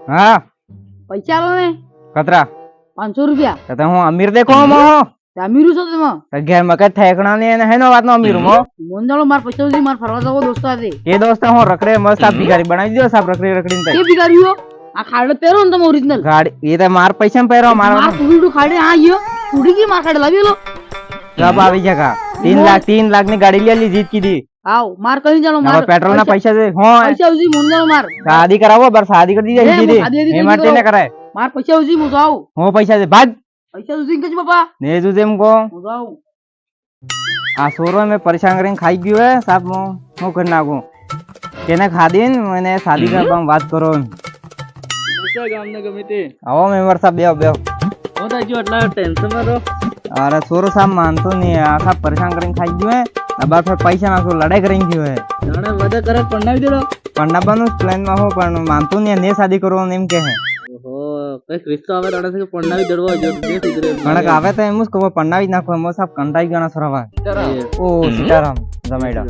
હા પૈસા લો ને કતરા 500 રૂપિયા તો હું અમીર દેખો મો અમીરું છો તમે ઘેર માં કઈ ઠેકણા ને હેનો વાત નો અમીર મો મોંજાળો માર પૈસા સુધી માર ફરવા જવો દોસ્તો આજે એ દોસ્ત હું રખડે મસ્ત આ ભિખારી બનાવી દીધો સાબ રખડી રખડીને કે બિગાડ્યો આ ખાડે પહેરો ને તમે ઓરિજિનલ ગાડી એ તો માર પૈસા માં પહેરો મારો માર કુડું ખાડે આ ગયો કુડી કી માર ખાડે લાવી લો જબ આવી જગા 3 લાખ ની ગાડી લે લી જીત કીધી આવ માર કરી જાણો માર પેટ્રોલ ના પૈસા દે હો પૈસા સુધી મોંજાળો માર શાદી કરાવો બર શાદી કરી દીધી દીધી એ માટે ને કરાય માર પૈસા સુધી મો જાવ હું પૈસા દે ભાગ પૈસા સુધી કજ બાપા ને તું જેમ કો મો જાવ આ સોરો મેં પરેશાન કરીને ખાઈ ગયો હે સાહેબ હું કરી નાખું કેને ખાધી ને મને શાદી કરવા વાત કરો ગામને ગમે તે આવો મેમ્બર સાહેબ બેહો હું તો જો એટલા ટેન્શન માં રહો અરે સોરો સાહેબ માનતો નહીં આખા પરેશાન કરીને ખાઈ ગયો હે અબાર પર પૈસા નાખો લડાઈ કરીને ગયો હે જાણે વધે કરે પંડાવી દેડો પંડાબાનું પ્લાન માં હો પણ માનતો નહીં ને શાદી કરવાનું એમ કે હે ઓહો કઈ ક્રિસ્તો આવે દાડા થી પંડાવી દેડવો જો બે સુધરે કણક આવે તો એમ જ કહો પંડાવી જ નાખો એમ સાહેબ કંટાઈ ગયો ના સોરાવા ઓ સીતારામ જમાઈડા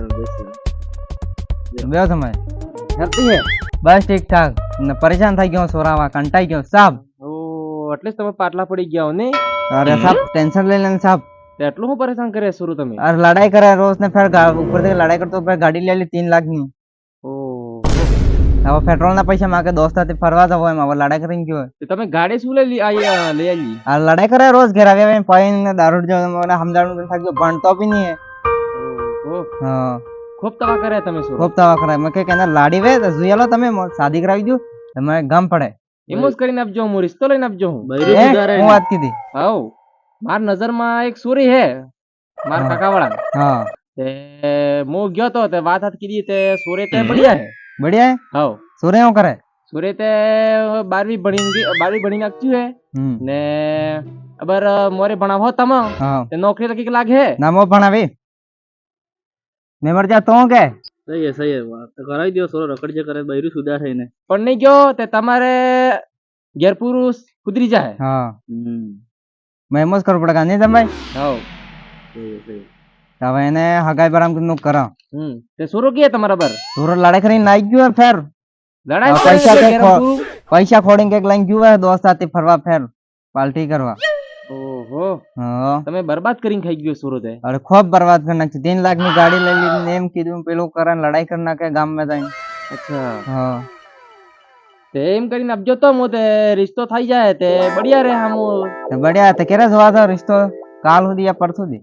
બેહો તમે હેરતી હે બસ ઠીક ઠાક ને પરેશાન થઈ ગયો સોરાવા કંટાઈ ગયો સાહેબ ઓ એટલે તમે પાટલા પડી ગયા હો ને અરે સાહેબ ટેન્શન લઈ લેને સાહેબ એટલું હું પરેશાન કરે શરૂ તમે અરે લડાઈ કરે રોજ ને ફેર ઉપર થી લડાઈ કરતો ફેર ગાડી લઈ લી 3 લાખ ની ઓ હવે પેટ્રોલ ના પૈસા માગે દોસ્ત સાથે ફરવા જવો એમ હવે લડાઈ કરીને ગયો તમે ગાડી શું લઈ આલી આ લડાઈ કરે રોજ ઘેર આવ્યા પૈન દારૂ જો મને સમજાવવાનું થાક્યો ભણતો બી નહીં ઓહો હા ખૂબ તવા કરે તમે શું ખૂબ તવા કરે મેં કે લાડી વે તો જોઈ લો તમે શાદી કરાવી દો તમારે ગમ પડે એમ જ કરીને આપજો હું રિશ્તો લઈને આપજો હું હું વાત કીધી હાઉ માર નજર માં એક સોરી હે માર કાકા વાળા હા તે મો ગયો તો તે વાત હાથ કીધી તે સોરે તે બઢિયા હે બઢિયા હાઉ સોરે શું કરે સોરે તે 12વી ભણી નાખ્યું હે ને અબર મોરે ભણાવો તમે તે નોકરી લગી લાગે હે ના મો ભણાવી મે મર જા તો કે સહી હે વાત કરાવી દો સોરો રખડજે કરે બૈરું સુધા થઈને પણ નહીં ગયો તે તમારે ઘેર પુરુષ કુદરી જાય હા મેં એમ જ કરવું પડે નહીં તમે હાઉ હવે એને હગાઈ બરામ નું કરા તે સોરો કે તમારા બર સોરો લડાઈ કરીને નાઈ ગયો ફેર લડાઈ પૈસા ખોડીને કઈક લઈને ગયો દોસ્ત સાથે ફરવા ફેર પાર્ટી કરવા ઓહો તમે બરબાદ કરીને ખાઈ ગયો સોરો તે અરે ખૂબ બરબાદ કરી નાખી 3 લાખ ની ગાડી લઈ લીધી એમ કીધું પેલું કરે લડાઈ કરી નાખે ગામ માં જઈને અચ્છા હા તે એમ કરીને આપજો તો મો તે રિશ્તો થઈ જાય તે બઢિયા રે હામો બઢિયા તે કેરે જોવા તો રિશ્તો કાલ સુધી યા પરસુ દી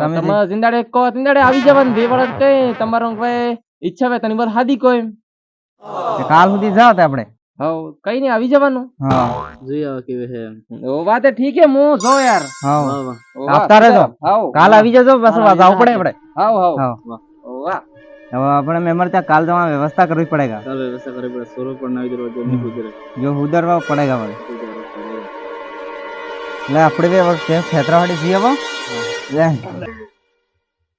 તમે જિંદાડે કો જિંદાડે આવી જવાનું બે વળત કઈ તમારો કોઈ ઈચ્છા હોય તની બર હાદી કોઈ કાલ સુધી જાવ તે આપણે હા કઈ નહીં આવી જવાનું હા જોઈ આવ કેવે હે ઓ વાત ઠીક હે મો જો યાર હા આપતા રહેજો કાલ આવી જજો બસ જાવ પડે આપણે હાવ હાવ વાહ હવે આપણે મેમર ત્યાં કાલ જવા વ્યવસ્થા કરવી પડેગા કાલ વ્યવસ્થા કરવી પડે સોરો પણ ના વિદર જો નહીં ગુજરે જો ઉદરવા પડેગા ભાઈ એટલે આપણે બે વખત ખેતરાવાડી જઈએ લે